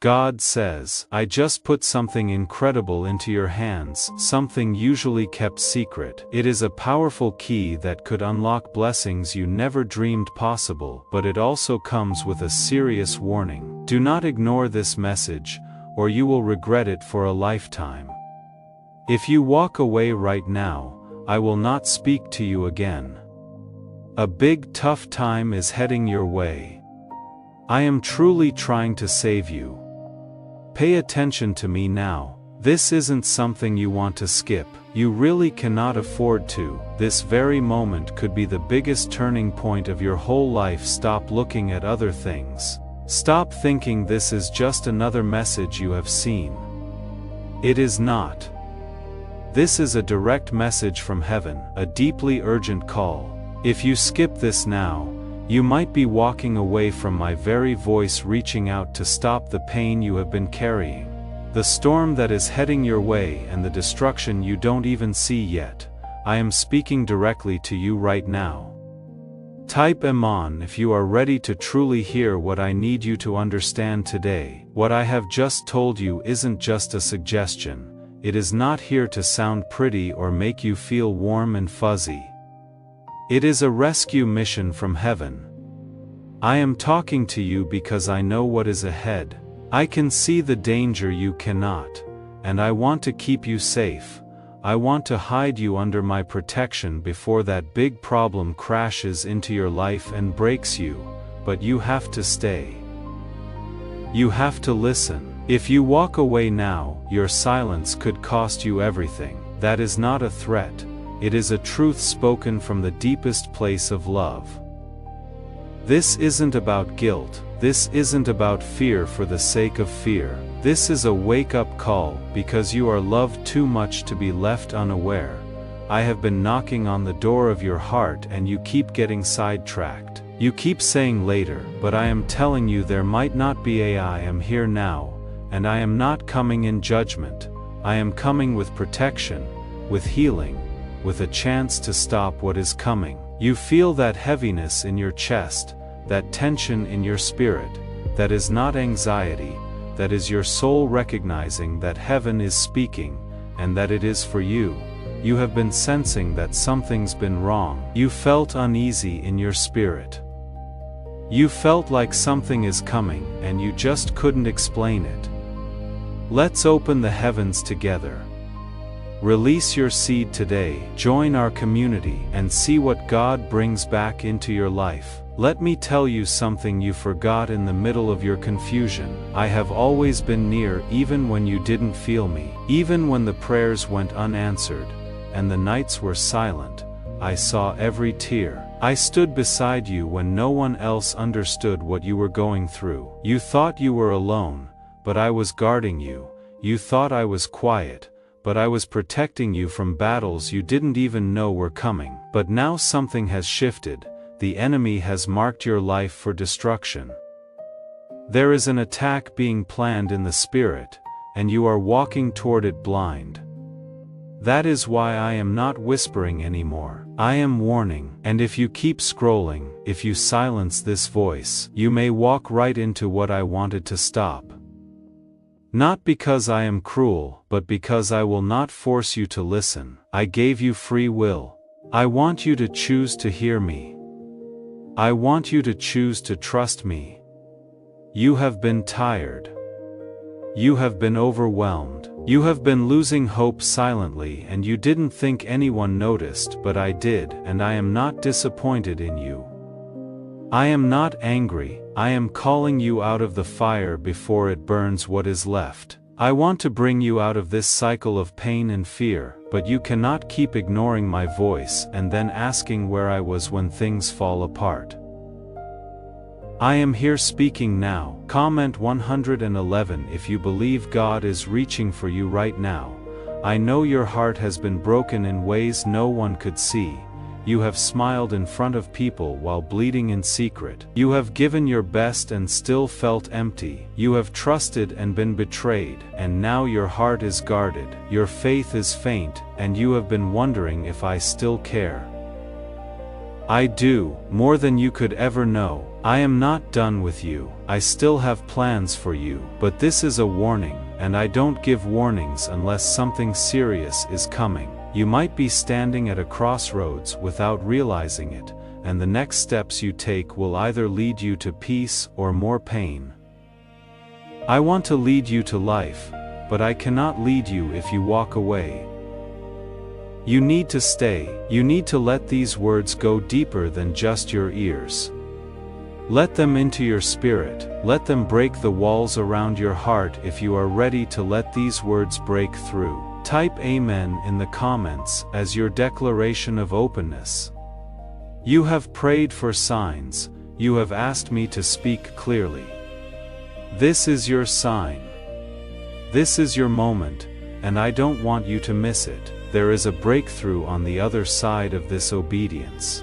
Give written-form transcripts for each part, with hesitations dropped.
God says, I just put something incredible into your hands, something usually kept secret. It is a powerful key that could unlock blessings you never dreamed possible, but it also comes with a serious warning. Do not ignore this message, or you will regret it for a lifetime. If you walk away right now, I will not speak to you again. A big tough time is heading your way. I am truly trying to save you. Pay attention to me now. This isn't something you want to skip. You really cannot afford to. This very moment could be the biggest turning point of your whole life. Stop looking at other things. Stop thinking this is just another message you have seen. It is not. This is a direct message from heaven, a deeply urgent call. If you skip this now, you might be walking away from my very voice, reaching out to stop the pain you have been carrying, the storm that is heading your way, and the destruction you don't even see yet. I am speaking directly to you right now. Type Amen if you are ready to truly hear what I need you to understand today. What I have just told you isn't just a suggestion. It is not here to sound pretty or make you feel warm and fuzzy. It is a rescue mission from heaven. I am talking to you because I know what is ahead. I can see the danger you cannot, and I want to keep you safe. I want to hide you under my protection before that big problem crashes into your life and breaks you, but you have to stay. You have to listen. If you walk away now, your silence could cost you everything. That is not a threat. It is a truth spoken from the deepest place of love. This isn't about guilt. This isn't about fear for the sake of fear. This is a wake-up call, because you are loved too much to be left unaware. I have been knocking on the door of your heart and you keep getting sidetracked. You keep saying later, but I am telling you there might not be. I am here now, and I am not coming in judgment. I am coming with protection, with healing, with a chance to stop what is coming. You feel that heaviness in your chest, that tension in your spirit. That is not anxiety, that is your soul recognizing that heaven is speaking, and that it is for you. You have been sensing that something's been wrong. You felt uneasy in your spirit. You felt like something is coming, and you just couldn't explain it. Let's open the heavens together. Release your seed today, join our community, and see what God brings back into your life. Let me tell you something you forgot in the middle of your confusion. I have always been near, even when you didn't feel me. Even when the prayers went unanswered, and the nights were silent, I saw every tear. I stood beside you when no one else understood what you were going through. You thought you were alone, but I was guarding you. You thought I was quiet, but I was protecting you from battles you didn't even know were coming. But now something has shifted. The enemy has marked your life for destruction. There is an attack being planned in the spirit, and you are walking toward it blind. That is why I am not whispering anymore. I am warning. And if you keep scrolling, if you silence this voice, you may walk right into what I wanted to stop. Not because I am cruel, but because I will not force you to listen. I gave you free will. I want you to choose to hear me. I want you to choose to trust me. You have been tired. You have been overwhelmed. You have been losing hope silently, and you didn't think anyone noticed, but I did, and I am not disappointed in you. I am not angry. I am calling you out of the fire before it burns what is left. I want to bring you out of this cycle of pain and fear, but you cannot keep ignoring my voice and then asking where I was when things fall apart. I am here speaking now. Comment 111 if you believe God is reaching for you right now. I know your heart has been broken in ways no one could see. You have smiled in front of people while bleeding in secret. You have given your best and still felt empty. You have trusted and been betrayed, and now your heart is guarded. Your faith is faint, and you have been wondering if I still care. I do, more than you could ever know. I am not done with you. I still have plans for you. But this is a warning, and I don't give warnings unless something serious is coming. You might be standing at a crossroads without realizing it, and the next steps you take will either lead you to peace or more pain. I want to lead you to life, but I cannot lead you if you walk away. You need to stay. You need to let these words go deeper than just your ears. Let them into your spirit. Let them break the walls around your heart if you are ready to let these words break through. Type Amen in the comments as your declaration of openness. You have prayed for signs. You have asked me to speak clearly. This is your sign. This is your moment, and I don't want you to miss it. There is a breakthrough on the other side of this obedience.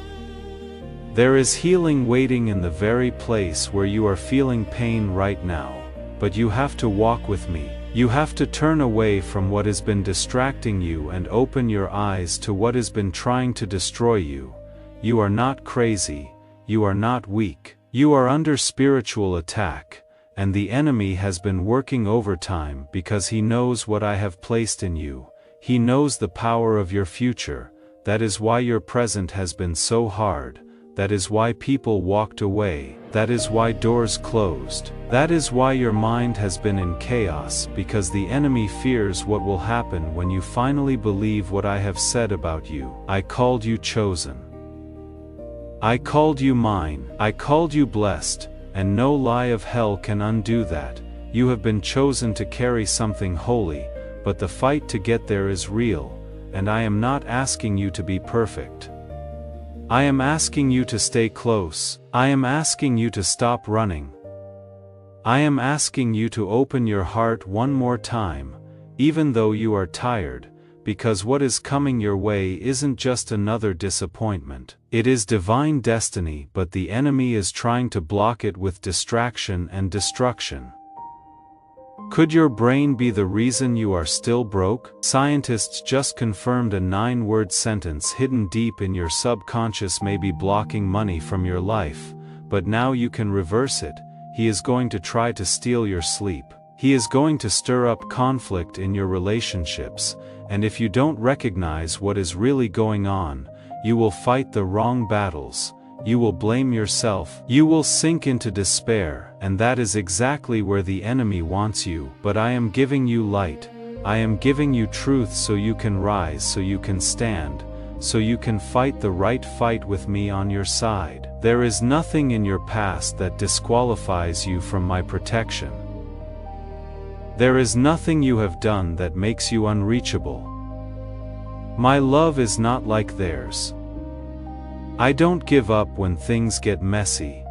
There is healing waiting in the very place where you are feeling pain right now, but you have to walk with me. You have to turn away from what has been distracting you and open your eyes to what has been trying to destroy you. You are not crazy. You are not weak. You are under spiritual attack, and the enemy has been working overtime because he knows what I have placed in you. He knows the power of your future. That is why your present has been so hard. That is why people walked away. That is why doors closed. That is why your mind has been in chaos, because the enemy fears what will happen when you finally believe what I have said about you. I called you chosen. I called you mine. I called you blessed, and no lie of hell can undo that. You have been chosen to carry something holy, but the fight to get there is real, and I am not asking you to be perfect. I am asking you to stay close. I am asking you to stop running. I am asking you to open your heart one more time, even though you are tired, because what is coming your way isn't just another disappointment. It is divine destiny, but the enemy is trying to block it with distraction and destruction. Could your brain be the reason you are still broke? Scientists just confirmed a 9-word sentence hidden deep in your subconscious may be blocking money from your life, but now you can reverse it. He is going to try to steal your sleep. He is going to stir up conflict in your relationships, and if you don't recognize what is really going on, you will fight the wrong battles. You will blame yourself. You will sink into despair, and that is exactly where the enemy wants you. But I am giving you light. I am giving you truth so you can rise, so you can stand, so you can fight the right fight with me on your side. There is nothing in your past that disqualifies you from my protection. There is nothing you have done that makes you unreachable. My love is not like theirs. I don't give up when things get messy.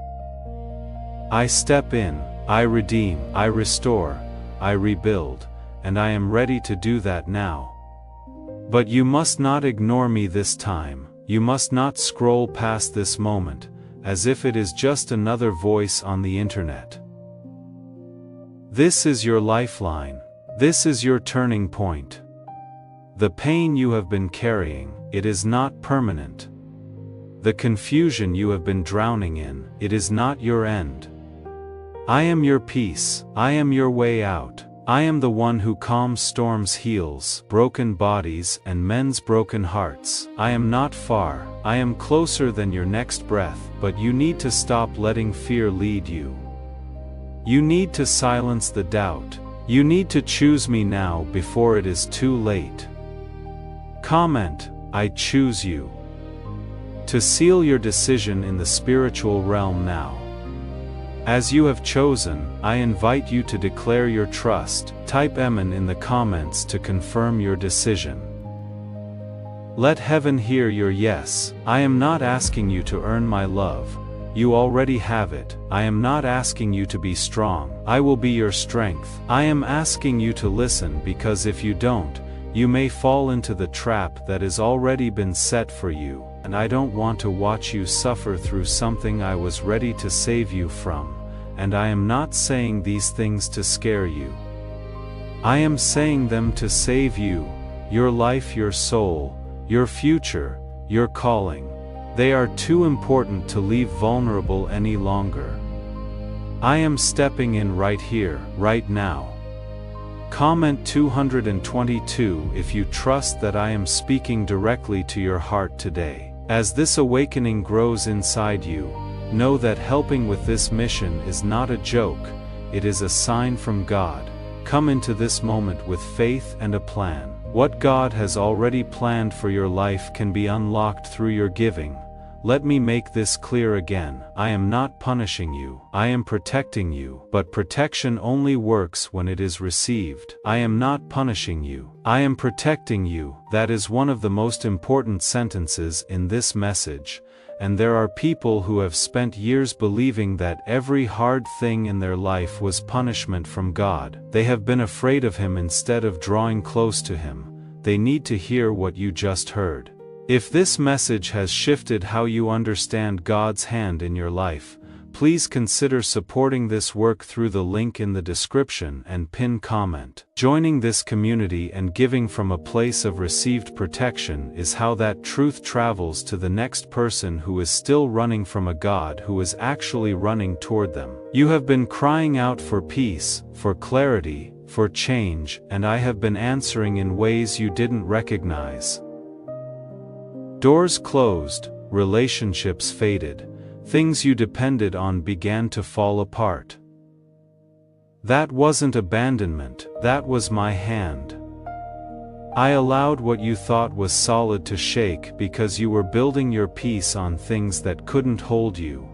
I step in, I redeem, I restore, I rebuild, and I am ready to do that now. But you must not ignore me this time. You must not scroll past this moment, as if it is just another voice on the internet. This is your lifeline. This is your turning point. The pain you have been carrying, it is not permanent. The confusion you have been drowning in, it is not your end. I am your peace. I am your way out. I am the one who calms storms, heals broken bodies and mends broken hearts. I am not far. I am closer than your next breath, but you need to stop letting fear lead you. You need to silence the doubt. You need to choose me now before it is too late. Comment, I choose you. To seal your decision in the spiritual realm now. As you have chosen, I invite you to declare your trust. Type Amen in the comments to confirm your decision. Let heaven hear your yes. I am not asking you to earn my love. You already have it. I am not asking you to be strong. I will be your strength. I am asking you to listen, because if you don't, you may fall into the trap that has already been set for you, and I don't want to watch you suffer through something I was ready to save you from, and I am not saying these things to scare you. I am saying them to save you, your life, your soul, your future, your calling. They are too important to leave vulnerable any longer. I am stepping in right here, right now. Comment 222 if you trust that I am speaking directly to your heart today. As this awakening grows inside you, know that helping with this mission is not a joke, it is a sign from God. Come into this moment with faith and a plan. What God has already planned for your life can be unlocked through your giving. Let me make this clear again. I am not punishing you. I am protecting you. But protection only works when it is received. I am not punishing you. I am protecting you. That is one of the most important sentences in this message. And there are people who have spent years believing that every hard thing in their life was punishment from God. They have been afraid of Him instead of drawing close to Him. They need to hear what you just heard. If this message has shifted how you understand God's hand in your life, please consider supporting this work through the link in the description and pinned comment. Joining this community and giving from a place of received protection is how that truth travels to the next person who is still running from a God who is actually running toward them. You have been crying out for peace, for clarity, for change, and I have been answering in ways you didn't recognize. Doors closed, relationships faded, things you depended on began to fall apart. That wasn't abandonment, that was my hand. I allowed what you thought was solid to shake because you were building your peace on things that couldn't hold you.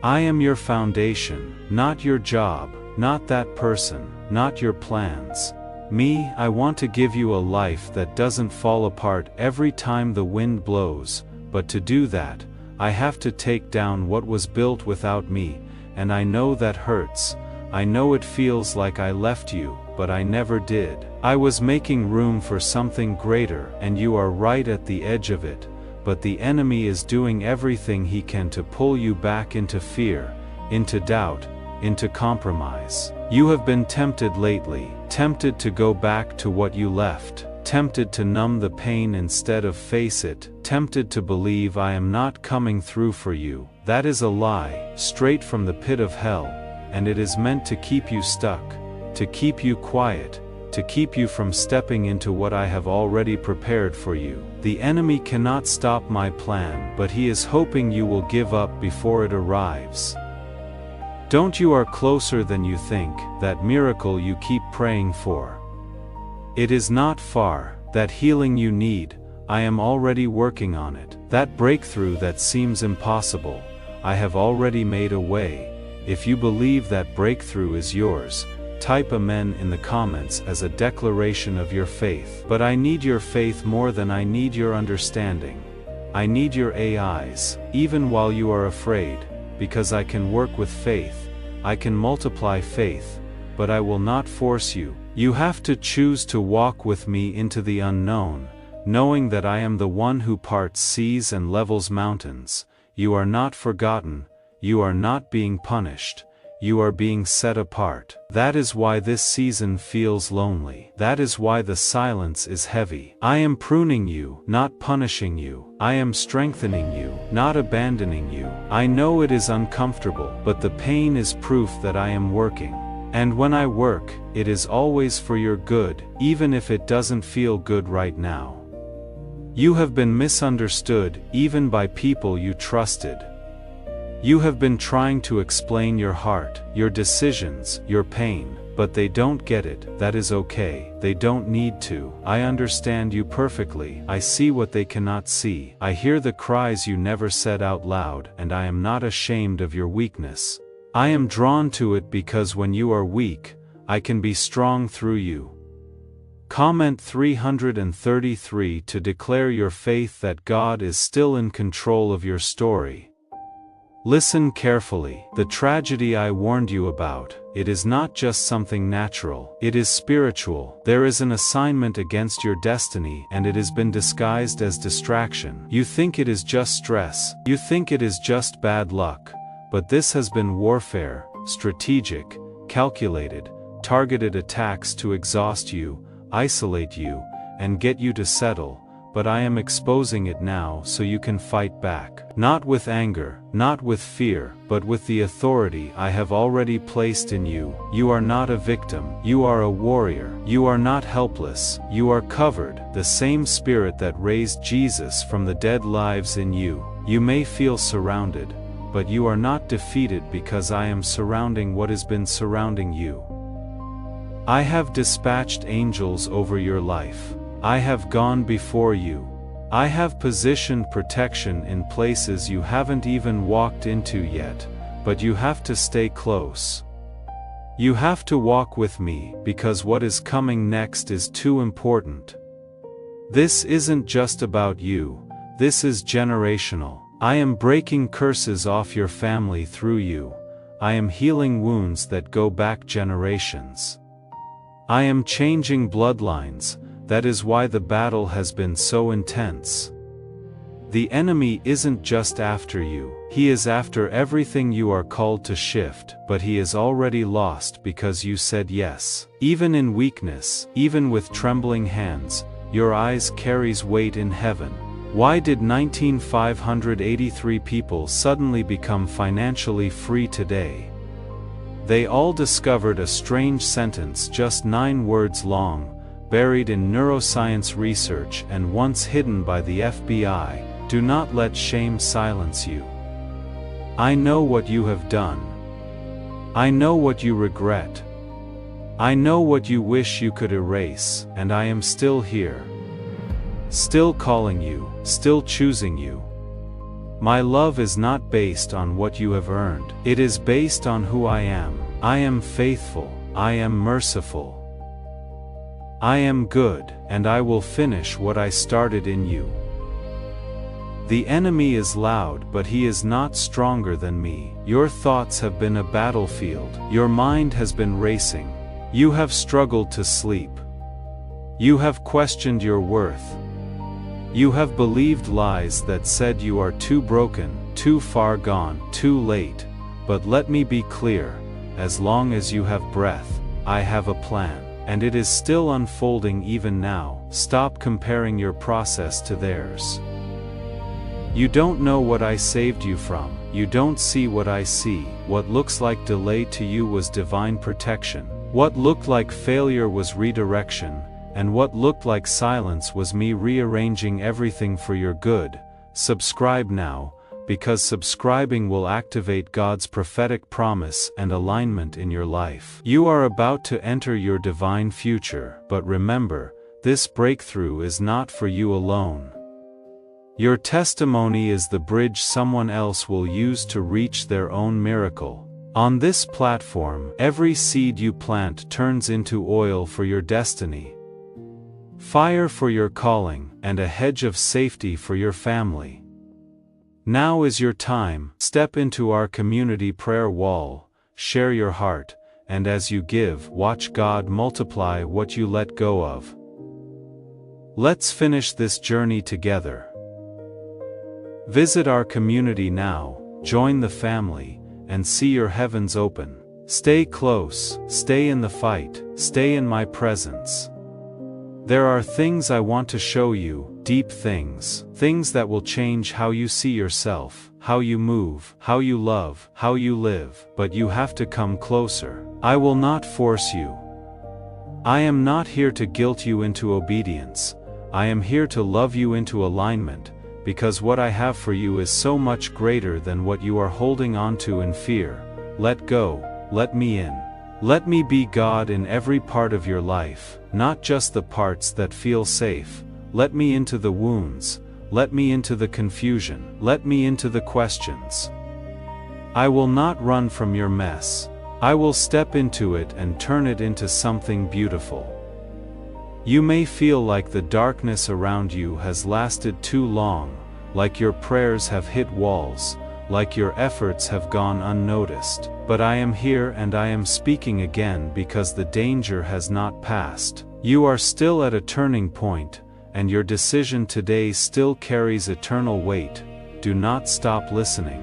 I am your foundation, not your job, not that person, not your plans. Me, I want to give you a life that doesn't fall apart every time the wind blows, but to do that, I have to take down what was built without me, and I know that hurts. I know it feels like I left you, but I never did. I was making room for something greater, and you are right at the edge of it, but the enemy is doing everything he can to pull you back into fear, into doubt, into compromise. You have been tempted lately, tempted to go back to what you left, tempted to numb the pain instead of face it, tempted to believe I am not coming through for you. That is a lie, straight from the pit of hell, and it is meant to keep you stuck, to keep you quiet, to keep you from stepping into what I have already prepared for you. The enemy cannot stop my plan, but he is hoping you will give up before it arrives. Don't you are closer than you think, that miracle you keep praying for. It is not far, that healing you need, I am already working on it. That breakthrough that seems impossible, I have already made a way. If you believe that breakthrough is yours, type Amen in the comments as a declaration of your faith. But I need your faith more than I need your understanding. I need your eyes, even while you are afraid. Because I can work with faith, I can multiply faith, but I will not force you. You have to choose to walk with me into the unknown, knowing that I am the one who parts seas and levels mountains. You are not forgotten, you are not being punished, you are being set apart. That is why this season feels lonely. That is why the silence is heavy. I am pruning you, not punishing you. I am strengthening you, not abandoning you. I know it is uncomfortable, but the pain is proof that I am working. And when I work, it is always for your good, even if it doesn't feel good right now. You have been misunderstood, even by people you trusted. You have been trying to explain your heart, your decisions, your pain, but they don't get it. That is okay, they don't need to. I understand you perfectly. I see what they cannot see. I hear the cries you never said out loud, and I am not ashamed of your weakness. I am drawn to it because when you are weak, I can be strong through you. Comment 333 to declare your faith that God is still in control of your story. Listen carefully. The tragedy I warned you about, it is not just something natural, it is spiritual. There is an assignment against your destiny, and it has been disguised as distraction. You think it is just stress, you think it is just bad luck, but this has been warfare, strategic, calculated, targeted attacks to exhaust you, isolate you, and get you to settle. but I am exposing it now so you can fight back. Not with anger, not with fear, but with the authority I have already placed in you. You are not a victim, you are a warrior. You are not helpless, you are covered. The same Spirit that raised Jesus from the dead lives in you. You may feel surrounded, but you are not defeated because I am surrounding what has been surrounding you. I have dispatched angels over your life. I have gone before you. I have positioned protection in places you haven't even walked into yet, but you have to stay close. You have to walk with me because what is coming next is too important. This isn't just about you, this is generational. I am breaking curses off your family through you. I am healing wounds that go back generations. I am changing bloodlines. That is why the battle has been so intense. The enemy isn't just after you, he is after everything you are called to shift, but he is already lost because you said yes. Even in weakness, even with trembling hands, your eyes carries weight in heaven. Why did 19,583 people suddenly become financially free today? They all discovered a strange sentence just 9 words long, buried in neuroscience research and once hidden by the FBI, do not let shame silence you. I know what you have done. I know what you regret. I know what you wish you could erase, and I am still here. Still calling you, still choosing you. My love is not based on what you have earned, it is based on who I am. I am faithful, I am merciful. I am good, and I will finish what I started in you. The enemy is loud, but he is not stronger than me. Your thoughts have been a battlefield. Your mind has been racing. You have struggled to sleep. You have questioned your worth. You have believed lies that said you are too broken, too far gone, too late. But let me be clear, as long as you have breath, I have a plan. And it is still unfolding even now. Stop comparing your process to theirs. You don't know what I saved you from. You don't see what I see. What looks like delay to you was divine protection. What looked like failure was redirection, and what looked like silence was me rearranging everything for your good. Subscribe now, because subscribing will activate God's prophetic promise and alignment in your life. You are about to enter your divine future, but remember, this breakthrough is not for you alone. Your testimony is the bridge someone else will use to reach their own miracle. On this platform, every seed you plant turns into oil for your destiny, fire for your calling, and a hedge of safety for your family. Now is your time. Step into our community prayer wall, share your heart, and as you give, watch God multiply what you let go of. Let's finish this journey together. Visit our community now, join the family, and see your heavens open. Stay close, stay in the fight, stay in my presence. There are things I want to show you, deep things, things that will change how you see yourself, how you move, how you love, how you live, but you have to come closer. I will not force you. I am not here to guilt you into obedience. I am here to love you into alignment, because what I have for you is so much greater than what you are holding on to in fear. Let go, let me in. Let me be God in every part of your life, not just the parts that feel safe. Let me into the wounds, let me into the confusion, let me into the questions. I will not run from your mess. I will step into it and turn it into something beautiful. You may feel like the darkness around you has lasted too long, like your prayers have hit walls, like your efforts have gone unnoticed. But I am here and I am speaking again because the danger has not passed. You are still at a turning point, and your decision today still carries eternal weight. Do not stop listening.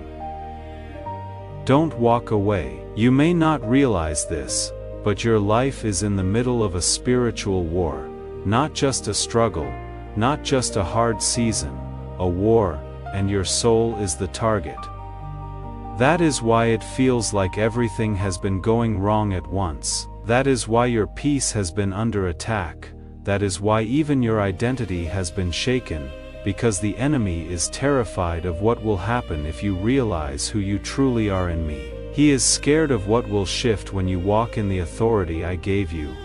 Don't walk away. You may not realize this, but your life is in the middle of a spiritual war, not just a struggle, not just a hard season, a war, and your soul is the target. That is why it feels like everything has been going wrong at once. That is why your peace has been under attack. That is why even your identity has been shaken, because the enemy is terrified of what will happen if you realize who you truly are in me. He is scared of what will shift when you walk in the authority I gave you.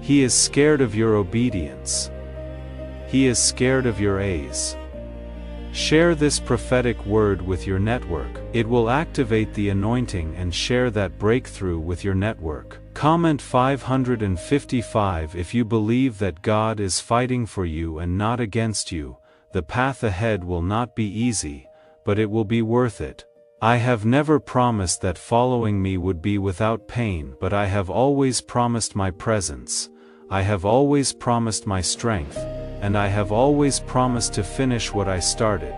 He is scared of your obedience. He is scared of your A's. Share this prophetic word with your network. It will activate the anointing and share that breakthrough with your network. Comment 555 if you believe that God is fighting for you and not against you. The path ahead will not be easy, but it will be worth it. I have never promised that following me would be without pain, but I have always promised my presence. I have always promised my strength, and I have always promised to finish what I started.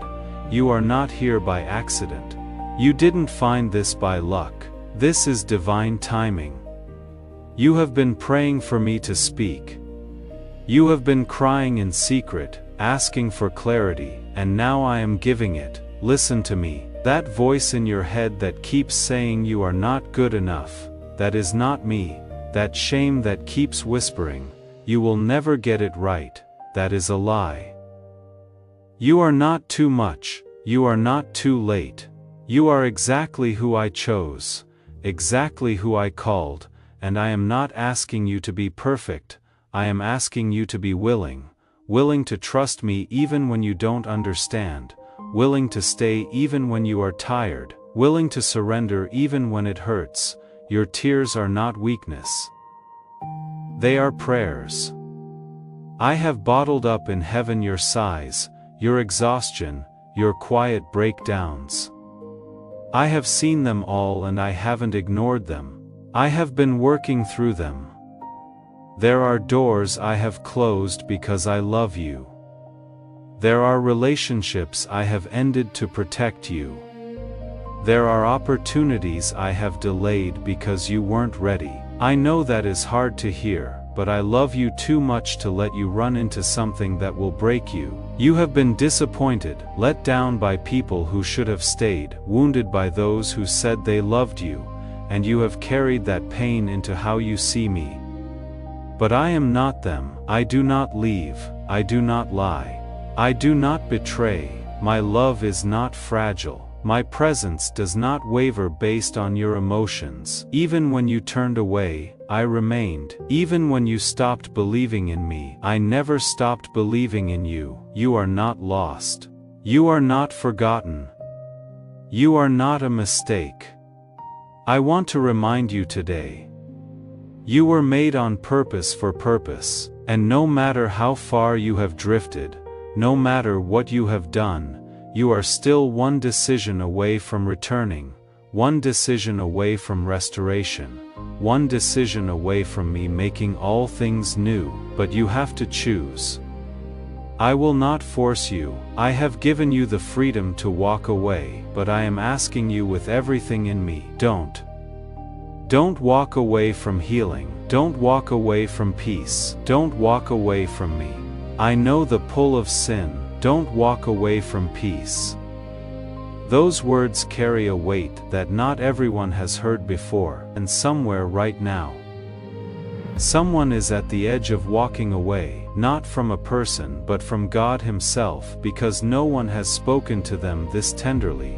You are not here by accident. You didn't find this by luck. This is divine timing. You have been praying for me to speak. You have been crying in secret, asking for clarity, and now I am giving it. Listen to me. That voice in your head that keeps saying you are not good enough, that is not me. That shame that keeps whispering, you will never get it right, that is a lie. You are not too much, you are not too late. You are exactly who I chose, exactly who I called, and I am not asking you to be perfect, I am asking you to be willing to trust me even when you don't understand, willing to stay even when you are tired, willing to surrender even when it hurts. Your tears are not weakness. They are prayers. I have bottled up in heaven your sighs, your exhaustion, your quiet breakdowns. I have seen them all and I haven't ignored them. I have been working through them. There are doors I have closed because I love you. There are relationships I have ended to protect you. There are opportunities I have delayed because you weren't ready. I know that is hard to hear, but I love you too much to let you run into something that will break you. You have been disappointed, let down by people who should have stayed, wounded by those who said they loved you, and you have carried that pain into how you see me. But I am not them. I do not leave, I do not lie. I do not betray. My love is not fragile. My presence does not waver based on your emotions. Even when you turned away, I remained. Even when you stopped believing in me, I never stopped believing in you. You are not lost. You are not forgotten. You are not a mistake. I want to remind you today. You were made on purpose for purpose, and no matter how far you have drifted, no matter what you have done, you are still one decision away from returning, one decision away from restoration, one decision away from me making all things new, but you have to choose. I will not force you. I have given you the freedom to walk away, but I am asking you with everything in me, don't. Don't walk away from healing. Don't walk away from peace. Don't walk away from me. I know the pull of sin. Don't walk away from peace. Those words carry a weight that not everyone has heard before, and somewhere right now, someone is at the edge of walking away, not from a person but from God Himself, because no one has spoken to them this tenderly.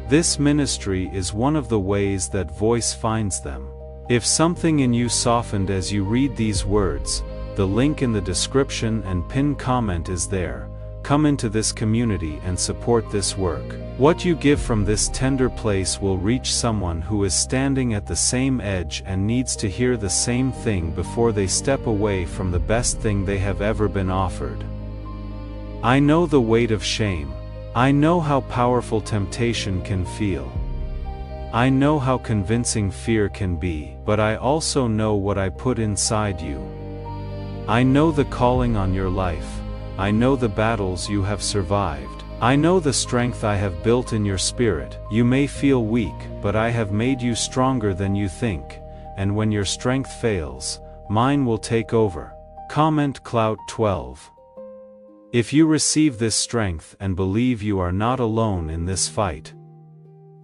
This ministry is one of the ways that voice finds them. If something in you softened as you read these words, the link in the description and pinned comment is there. Come into this community and support this work. What you give from this tender place will reach someone who is standing at the same edge and needs to hear the same thing before they step away from the best thing they have ever been offered. I know the weight of shame. I know how powerful temptation can feel. I know how convincing fear can be, but I also know what I put inside you. I know the calling on your life. I know the battles you have survived. I know the strength I have built in your spirit. You may feel weak, but I have made you stronger than you think, and when your strength fails, mine will take over. Comment Clout 12. If you receive this strength and believe you are not alone in this fight,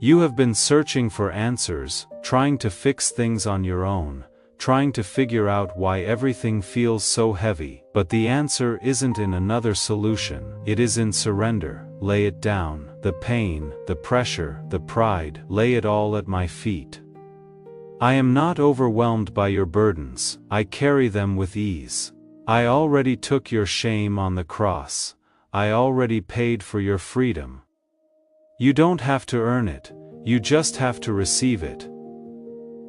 you have been searching for answers, trying to fix things on your own, trying to figure out why everything feels so heavy, but the answer isn't in another solution, it is in surrender. Lay it down, the pain, the pressure, the pride, lay it all at my feet. I am not overwhelmed by your burdens, I carry them with ease. I already took your shame on the cross, I already paid for your freedom. You don't have to earn it, you just have to receive it.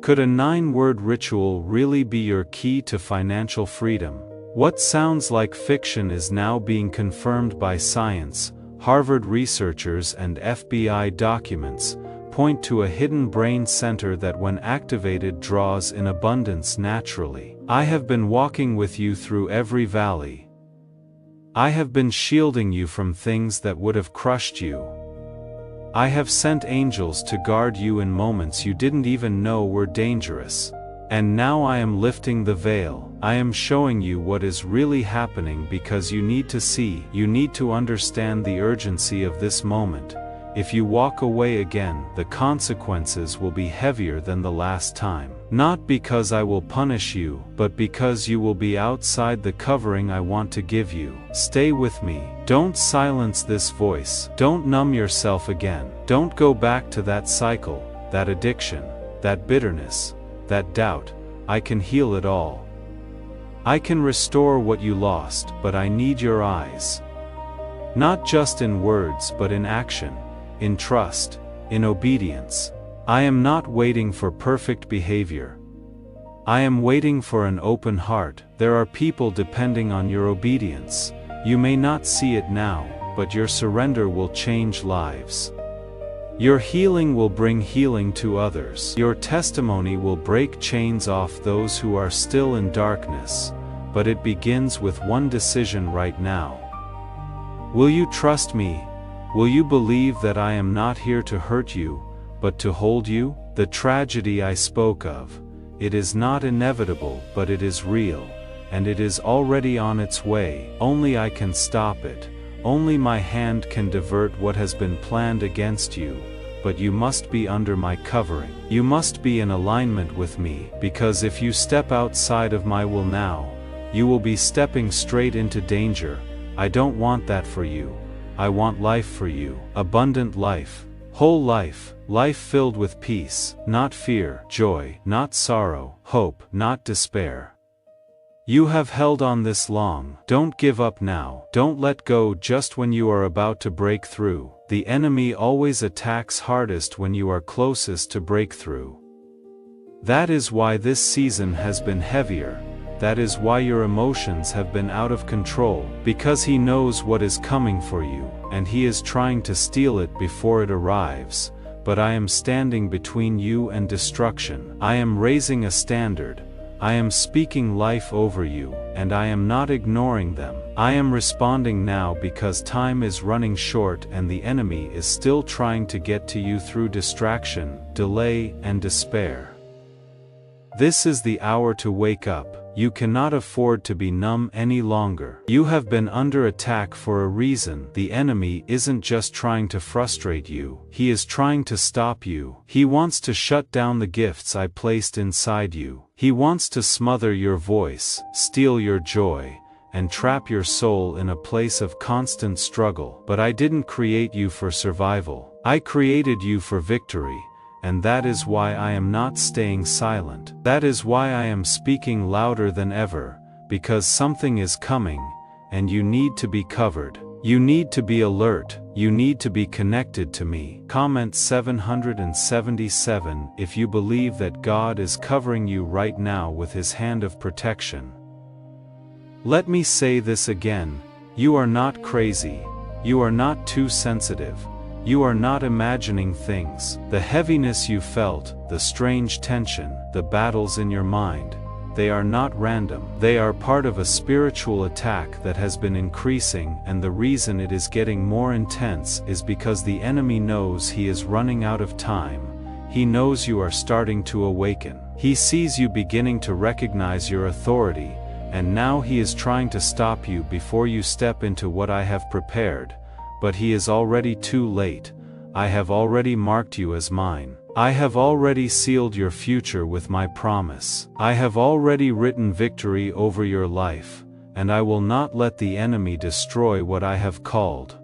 Could a 9-word ritual really be your key to financial freedom? What sounds like fiction is now being confirmed by science. Harvard researchers and FBI documents point to a hidden brain center that when activated draws in abundance naturally. I have been walking with you through every valley. I have been shielding you from things that would have crushed you. I have sent angels to guard you in moments you didn't even know were dangerous. And now I am lifting the veil. I am showing you what is really happening because you need to see, you need to understand the urgency of this moment. If you walk away again, the consequences will be heavier than the last time. Not because I will punish you, but because you will be outside the covering I want to give you. Stay with me. Don't silence this voice. Don't numb yourself again. Don't go back to that cycle, that addiction, that bitterness, that doubt. I can heal it all. I can restore what you lost, but I need your eyes. Not just in words but in action. In trust, in obedience. I am not waiting for perfect behavior. I am waiting for an open heart. There are people depending on your obedience. You may not see it now, but your surrender will change lives. Your healing will bring healing to others. Your testimony will break chains off those who are still in darkness, but it begins with one decision right now. Will you trust me? Will you believe that I am not here to hurt you, but to hold you? The tragedy I spoke of, it is not inevitable but it is real, and it is already on its way. Only I can stop it, only my hand can divert what has been planned against you, but you must be under my covering. You must be in alignment with me, because if you step outside of my will now, you will be stepping straight into danger. I don't want that for you. I want life for you, abundant life, whole life, life filled with peace, not fear, joy, not sorrow, hope, not despair. You have held on this long, don't give up now, don't let go just when you are about to break through. The enemy always attacks hardest when you are closest to breakthrough. That is why this season has been heavier. That is why your emotions have been out of control, because he knows what is coming for you, and he is trying to steal it before it arrives. But I am standing between you and destruction. I am raising a standard. I am speaking life over you, and I am not ignoring them. I am responding now because time is running short and the enemy is still trying to get to you through distraction, delay, and despair. This is the hour to wake up. You cannot afford to be numb any longer. You have been under attack for a reason. The enemy isn't just trying to frustrate you, he is trying to stop you. He wants to shut down the gifts I placed inside you. He wants to smother your voice, steal your joy, and trap your soul in a place of constant struggle. But I didn't create you for survival. I created you for victory. And that is why I am not staying silent. That is why I am speaking louder than ever, because something is coming, and you need to be covered. You need to be alert, you need to be connected to me. Comment 777 if you believe that God is covering you right now with his hand of protection. Let me say this again, you are not crazy, you are not too sensitive. You are not imagining things. The heaviness you felt, the strange tension, the battles in your mind, they are not random. They are part of a spiritual attack that has been increasing, and the reason it is getting more intense is because the enemy knows he is running out of time. He knows you are starting to awaken. He sees you beginning to recognize your authority, and now he is trying to stop you before you step into what I have prepared, but he is already too late. I have already marked you as mine. I have already sealed your future with my promise. I have already written victory over your life, and I will not let the enemy destroy what I have called.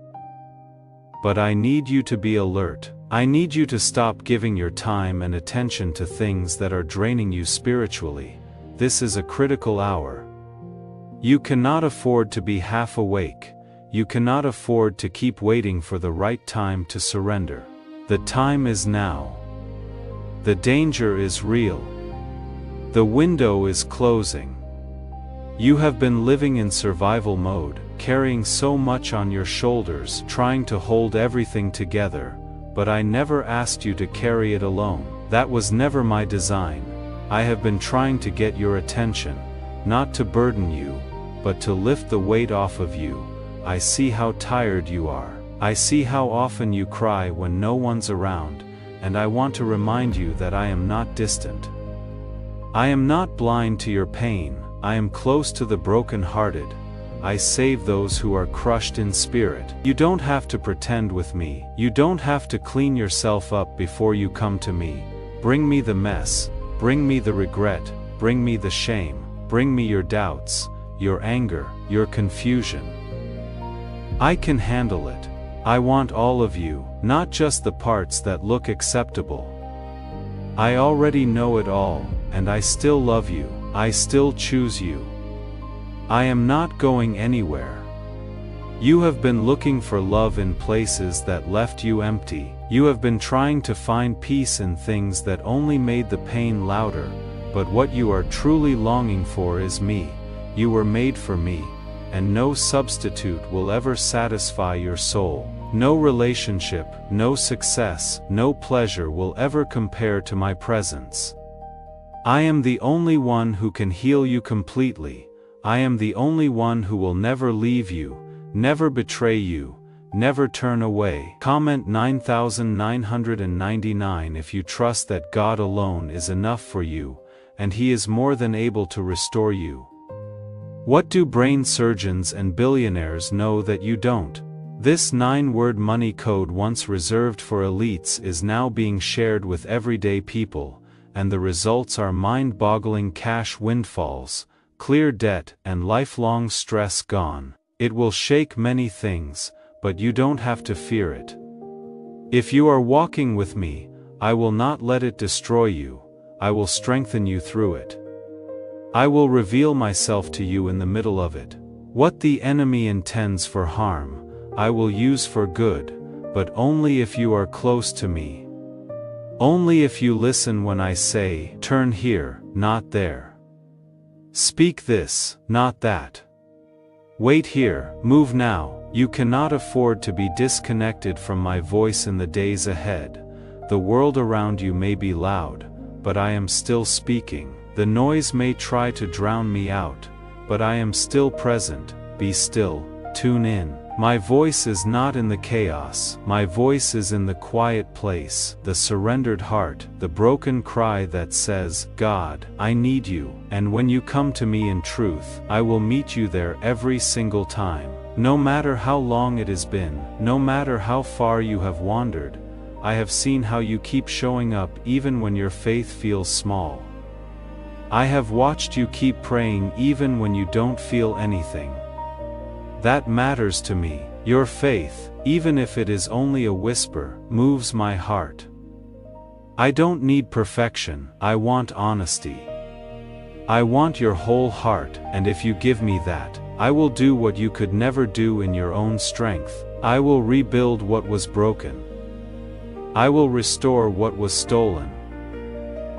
But I need you to be alert. I need you to stop giving your time and attention to things that are draining you spiritually. This is a critical hour. You cannot afford to be half awake. You cannot afford to keep waiting for the right time to surrender. The time is now. The danger is real. The window is closing. You have been living in survival mode, carrying so much on your shoulders, trying to hold everything together, but I never asked you to carry it alone. That was never my design. I have been trying to get your attention, not to burden you, but to lift the weight off of you. I see how tired you are. I see how often you cry when no one's around, and I want to remind you that I am not distant. I am not blind to your pain. I am close to the broken-hearted. I save those who are crushed in spirit. You don't have to pretend with me. You don't have to clean yourself up before you come to me. Bring me the mess. Bring me the regret. Bring me the shame. Bring me your doubts, your anger, your confusion. I can handle it. I want all of you, not just the parts that look acceptable. I already know it all, and I still love you. I still choose you. I am not going anywhere. You have been looking for love in places that left you empty. You have been trying to find peace in things that only made the pain louder, but what you are truly longing for is me. You were made for me, and no substitute will ever satisfy your soul. No relationship, no success, no pleasure will ever compare to my presence. I am the only one who can heal you completely. I am the only one who will never leave you, never betray you, never turn away. Comment 9999 if you trust that God alone is enough for you, and He is more than able to restore you. What do brain surgeons and billionaires know that you don't? This 9-word money code once reserved for elites is now being shared with everyday people, and the results are mind-boggling: cash windfalls, clear debt, and lifelong stress gone. It will shake many things, but you don't have to fear it. If you are walking with me, I will not let it destroy you. I will strengthen you through it. I will reveal myself to you in the middle of it. What the enemy intends for harm, I will use for good, but only if you are close to me. Only if you listen when I say, turn here, not there. Speak this, not that. Wait here, move now. You cannot afford to be disconnected from my voice in the days ahead. The world around you may be loud, but I am still speaking. The noise may try to drown me out, but I am still present. Be still, tune in. My voice is not in the chaos. My voice is in the quiet place, the surrendered heart, the broken cry that says, God, I need you. And when you come to me in truth, I will meet you there every single time. No matter how long it has been, no matter how far you have wandered, I have seen how you keep showing up even when your faith feels small. I have watched you keep praying even when you don't feel anything. That matters to me. Your faith, even if it is only a whisper, moves my heart. I don't need perfection, I want honesty. I want your whole heart, and if you give me that, I will do what you could never do in your own strength. I will rebuild what was broken. I will restore what was stolen.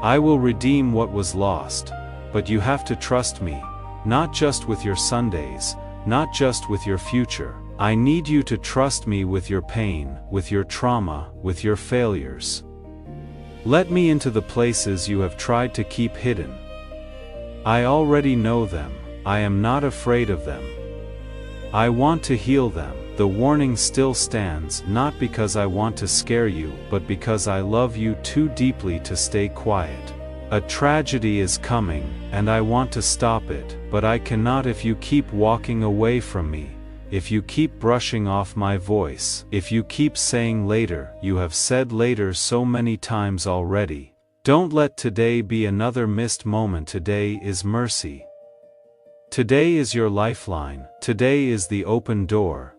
I will redeem what was lost. But you have to trust me, not just with your Sundays, not just with your future. I need you to trust me with your pain, with your trauma, with your failures. Let me into the places you have tried to keep hidden. I already know them. I am not afraid of them. I want to heal them. The warning still stands, not because I want to scare you, but because I love you too deeply to stay quiet. A tragedy is coming, and I want to stop it, but I cannot if you keep walking away from me. If you keep brushing off my voice, if you keep saying later, you have said later so many times already. Don't let today be another missed moment. Today is mercy. Today is your lifeline. Today is the open door.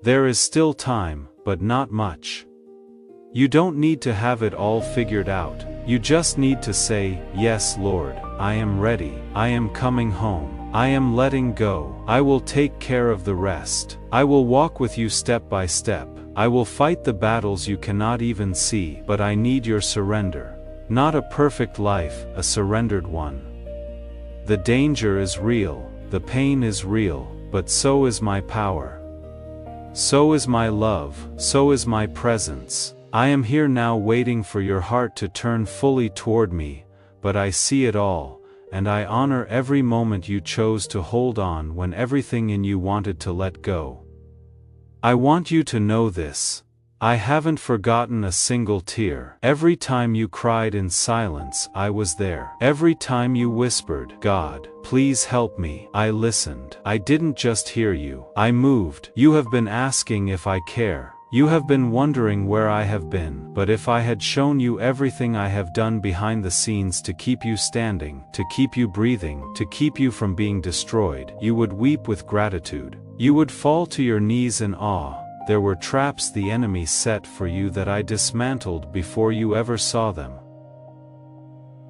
There is still time, but not much. You don't need to have it all figured out. You just need to say, "Yes, Lord, I am ready. I am coming home. I am letting go. I will take care of the rest. I will walk with you step by step. I will fight the battles you cannot even see, but I need your surrender. Not a perfect life, a surrendered one. The danger is real, the pain is real, but so is my power. So is my love, so is my presence. I am here now waiting for your heart to turn fully toward me, but I see it all, and I honor every moment you chose to hold on when everything in you wanted to let go. I want you to know this. I haven't forgotten a single tear. Every time you cried in silence, I was there. Every time you whispered, "God, please help me," I listened. I didn't just hear you. I moved. You have been asking if I care. You have been wondering where I have been, but if I had shown you everything I have done behind the scenes to keep you standing, to keep you breathing, to keep you from being destroyed, you would weep with gratitude. You would fall to your knees in awe. There were traps the enemy set for you that I dismantled before you ever saw them.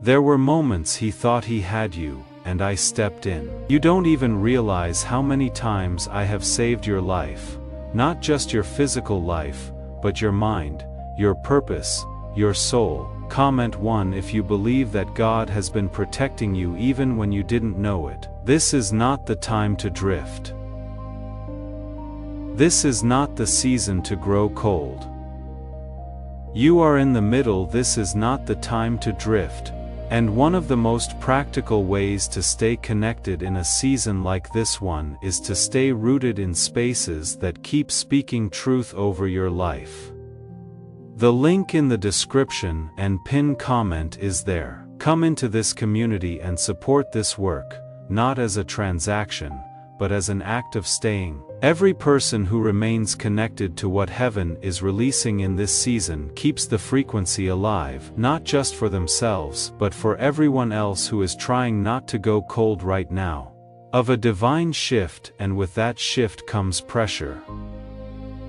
There were moments he thought he had you, and I stepped in. You don't even realize how many times I have saved your life. Not just your physical life, but your mind, your purpose, your soul. Comment 1 if you believe that God has been protecting you even when you didn't know it. This is not the time to drift. This is not the season to grow cold. You are in the middle. This is not the time to drift. And one of the most practical ways to stay connected in a season like this one is to stay rooted in spaces that keep speaking truth over your life. The link in the description and pinned comment is there. Come into this community and support this work, not as a transaction, but as an act of staying. Every person who remains connected to what heaven is releasing in this season keeps the frequency alive, not just for themselves, but for everyone else who is trying not to go cold right now. Of a divine shift, and with that shift comes pressure.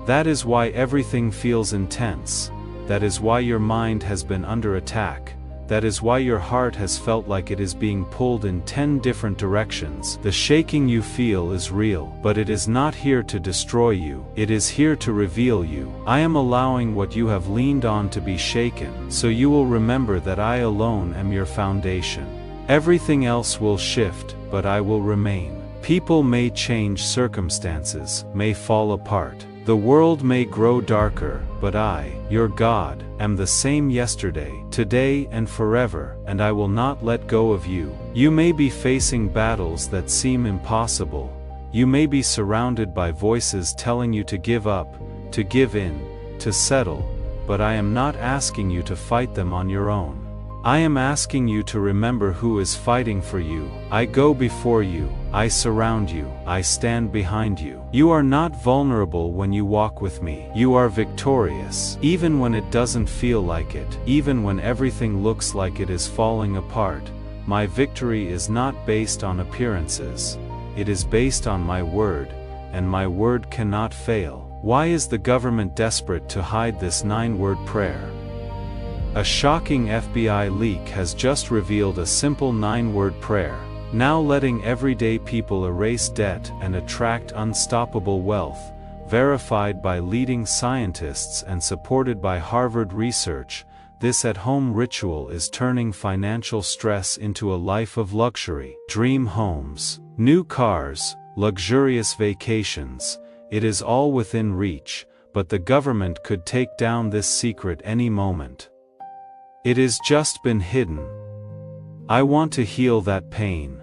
That is why everything feels intense. That is why your mind has been under attack. That is why your heart has felt like it is being pulled in 10 different directions. The shaking you feel is real, but it is not here to destroy you. It is here to reveal you. I am allowing what you have leaned on to be shaken, so you will remember that I alone am your foundation. Everything else will shift, but I will remain. People may change, circumstances may fall apart. The world may grow darker, but I, your God, am the same yesterday, today and forever, and I will not let go of you. You may be facing battles that seem impossible. You may be surrounded by voices telling you to give up, to give in, to settle, but I am not asking you to fight them on your own. I am asking you to remember who is fighting for you. I go before you, I surround you, I stand behind you. You are not vulnerable when you walk with me. You are victorious. Even when it doesn't feel like it, even when everything looks like it is falling apart, my victory is not based on appearances. It is based on my word, and my word cannot fail. Why is the government desperate to hide this 9-word prayer? A shocking FBI leak has just revealed a simple 9-word prayer, now letting everyday people erase debt and attract unstoppable wealth, verified by leading scientists and supported by Harvard research. This at-home ritual is turning financial stress into a life of luxury. Dream homes, new cars, luxurious vacations. It is all within reach, but the government could take down this secret any moment. It has just been hidden. I want to heal that pain.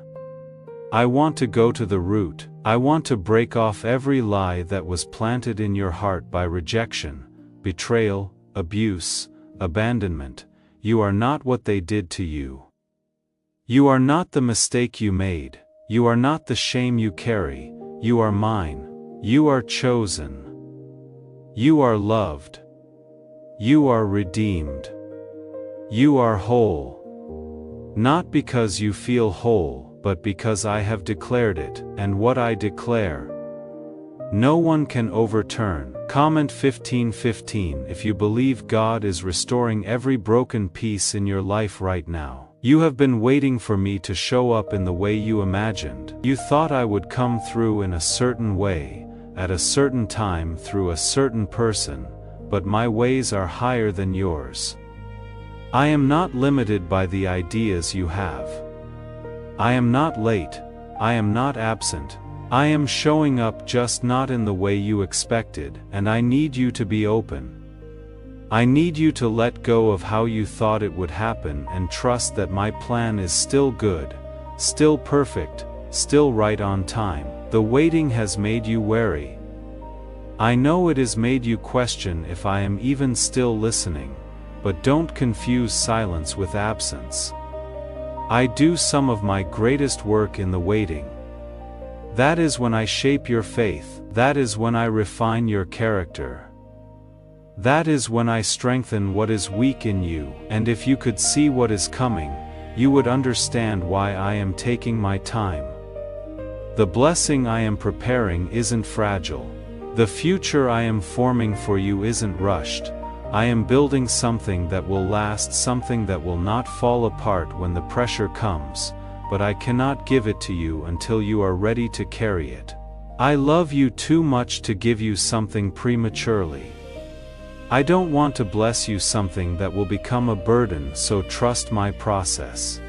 I want to go to the root. I want to break off every lie that was planted in your heart by rejection, betrayal, abuse, abandonment. you are not what they did to you. You are not the mistake you made, you are not the shame you carry, you are mine, you are chosen. You are loved. You are redeemed. You are whole. Not because you feel whole, but because I have declared it, and what I declare, no one can overturn. Comment 15:15 if you believe God is restoring every broken piece in your life right now. You have been waiting for me to show up in the way you imagined. You thought I would come through in a certain way, at a certain time through a certain person, but my ways are higher than yours. I am not limited by the ideas you have. I am not late, I am not absent, I am showing up, just not in the way you expected, and I need you to be open. I need you to let go of how you thought it would happen and trust that my plan is still good, still perfect, still right on time. The waiting has made you wary. I know it has made you question if I am even still listening, but don't confuse silence with absence. I do some of my greatest work in the waiting. That is when I shape your faith, that is when I refine your character. That is when I strengthen what is weak in you, and if you could see what is coming, you would understand why I am taking my time. The blessing I am preparing isn't fragile. The future I am forming for you isn't rushed. I am building something that will last, something that will not fall apart when the pressure comes, but I cannot give it to you until you are ready to carry it. I love you too much to give you something prematurely. I don't want to bless you something that will become a burden, so trust my process.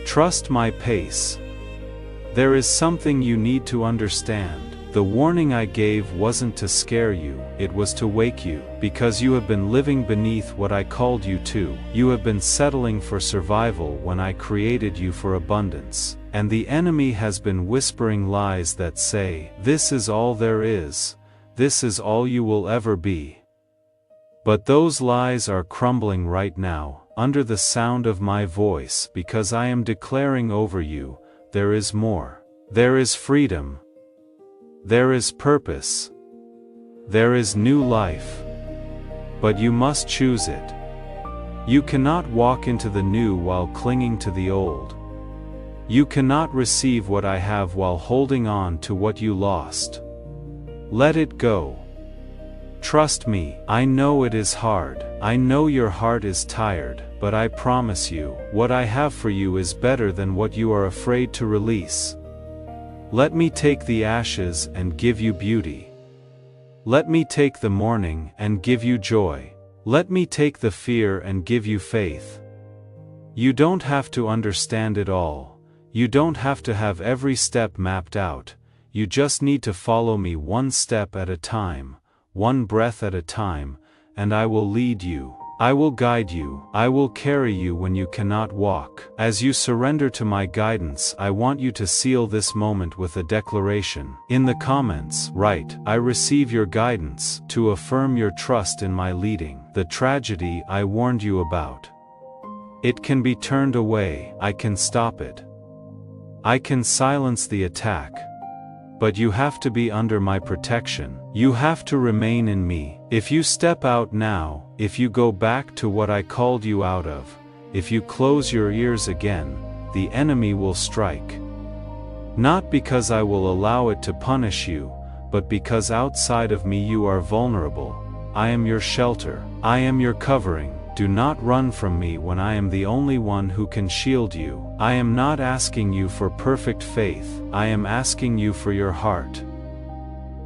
Trust my pace. There is something you need to understand. The warning I gave wasn't to scare you, it was to wake you, because you have been living beneath what I called you to. You have been settling for survival when I created you for abundance. And the enemy has been whispering lies that say, this is all there is, this is all you will ever be. But those lies are crumbling right now, under the sound of my voice, because I am declaring over you, there is more. There is freedom. There is purpose. There is new life. But you must choose it. You cannot walk into the new while clinging to the old. You cannot receive what I have while holding on to what you lost. Let it go. Trust me, I know it is hard. I know your heart is tired, but I promise you, what I have for you is better than what you are afraid to release. Let me take the ashes and give you beauty. Let me take the mourning and give you joy. Let me take the fear and give you faith. You don't have to understand it all. You don't have to have every step mapped out. You just need to follow me one step at a time, one breath at a time, and I will lead you. I will guide you. I will carry you when you cannot walk. As you surrender to my guidance, I want you to seal this moment with a declaration. In the comments, write, I receive your guidance, to affirm your trust in my leading. The tragedy I warned you about. It can be turned away. I can stop it. I can silence the attack. But you have to be under my protection. You have to remain in me. If you step out now, if you go back to what I called you out of, if you close your ears again, the enemy will strike. Not because I will allow it to punish you, but because outside of me you are vulnerable. I am your shelter. I am your covering. Do not run from me when I am the only one who can shield you. I am not asking you for perfect faith, I am asking you for your heart.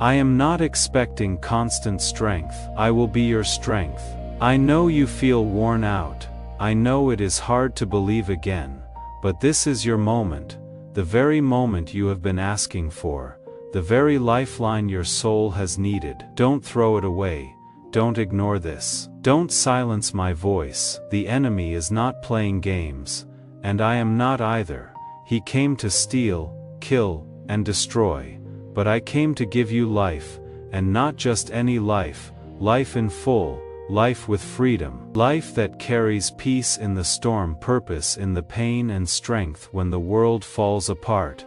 I am not expecting constant strength, I will be your strength. I know you feel worn out, I know it is hard to believe again, but this is your moment, the very moment you have been asking for, the very lifeline your soul has needed. Don't throw it away. Don't ignore this. Don't silence my voice. The enemy is not playing games, and I am not either. He came to steal, kill, and destroy, but I came to give you life, and not just any life, life in full, life with freedom, life that carries peace in the storm, purpose in the pain, and strength when the world falls apart.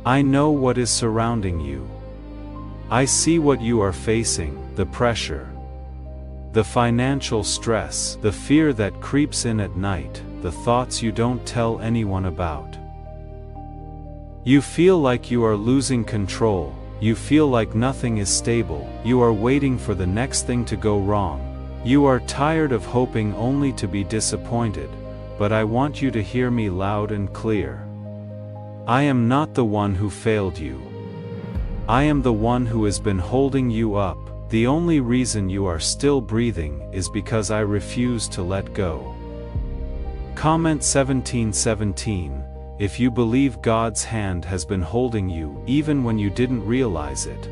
I know what is surrounding you. I see what you are facing, the pressure, the financial stress, the fear that creeps in at night, the thoughts you don't tell anyone about. You feel like you are losing control, you feel like nothing is stable, you are waiting for the next thing to go wrong. You are tired of hoping only to be disappointed, but I want you to hear me loud and clear. I am not the one who failed you. I am the one who has been holding you up. The only reason you are still breathing is because I refuse to let go. Comment 1717, if you believe God's hand has been holding you even when you didn't realize it.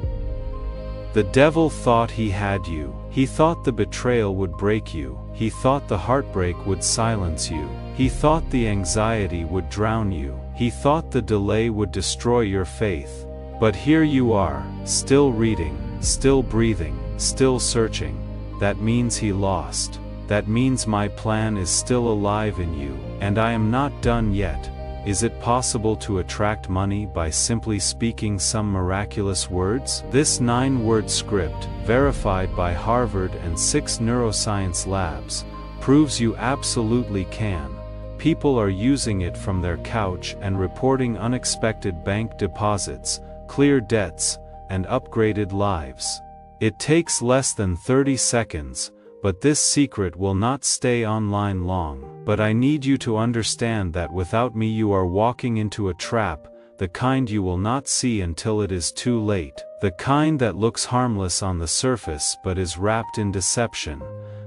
The devil thought he had you. He thought the betrayal would break you. He thought the heartbreak would silence you. He thought the anxiety would drown you. He thought the delay would destroy your faith. But here you are, still reading, still breathing, still searching. That means he lost. That means my plan is still alive in you, and I am not done yet. Is it possible to attract money by simply speaking some miraculous words? This 9-word script, verified by Harvard and 6 neuroscience labs, proves you absolutely can. People are using it from their couch and reporting unexpected bank deposits, clear debts, and upgraded lives. It takes less than 30 seconds, but this secret will not stay online long. But I need you to understand that without me you are walking into a trap, the kind you will not see until it is too late, the kind that looks harmless on the surface but is wrapped in deception,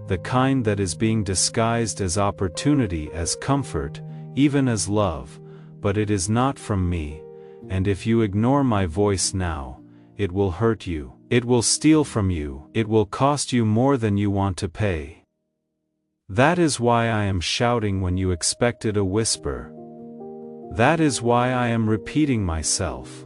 the kind that is being disguised as opportunity, as comfort, even as love, but it is not from me. And if you ignore my voice now, it will hurt you. It will steal from you. It will cost you more than you want to pay. That is why I am shouting when you expected a whisper. That is why I am repeating myself.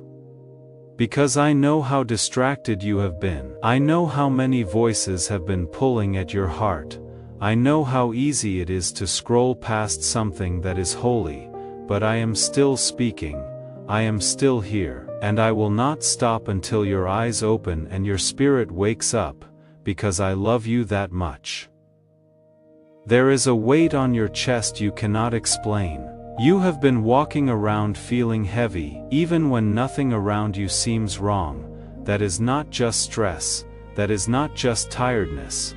Because I know how distracted you have been. I know how many voices have been pulling at your heart. I know how easy it is to scroll past something that is holy, but I am still speaking. I am still here, and I will not stop until your eyes open and your spirit wakes up, because I love you that much. There is a weight on your chest you cannot explain. You have been walking around feeling heavy, even when nothing around you seems wrong. That is not just stress, that is not just tiredness.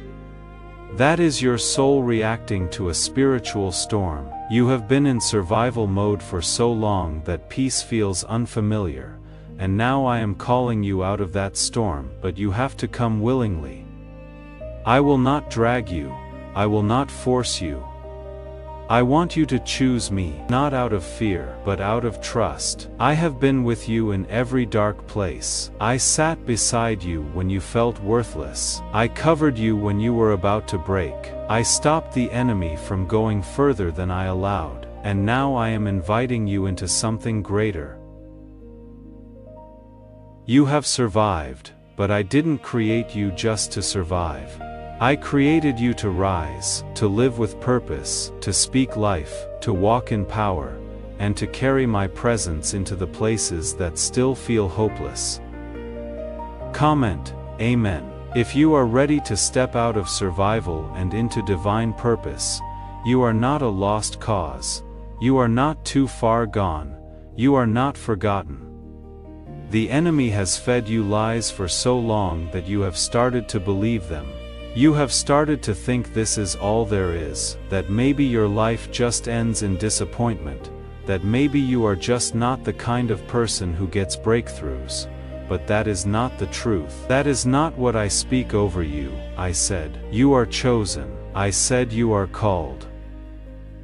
That is your soul reacting to a spiritual storm. You have been in survival mode for so long that peace feels unfamiliar, and now I am calling you out of that storm, but you have to come willingly. I will not drag you, I will not force you. I want you to choose me, not out of fear, but out of trust. I have been with you in every dark place. I sat beside you when you felt worthless. I covered you when you were about to break. I stopped the enemy from going further than I allowed, and now I am inviting you into something greater. You have survived, but I didn't create you just to survive. I created you to rise, to live with purpose, to speak life, to walk in power, and to carry my presence into the places that still feel hopeless. Comment, Amen. If you are ready to step out of survival and into divine purpose, you are not a lost cause. You are not too far gone. You are not forgotten. The enemy has fed you lies for so long that you have started to believe them. You have started to think this is all there is, that maybe your life just ends in disappointment, that maybe you are just not the kind of person who gets breakthroughs. But that is not the truth. That is not what I speak over you. I said, you are chosen. I said you are called.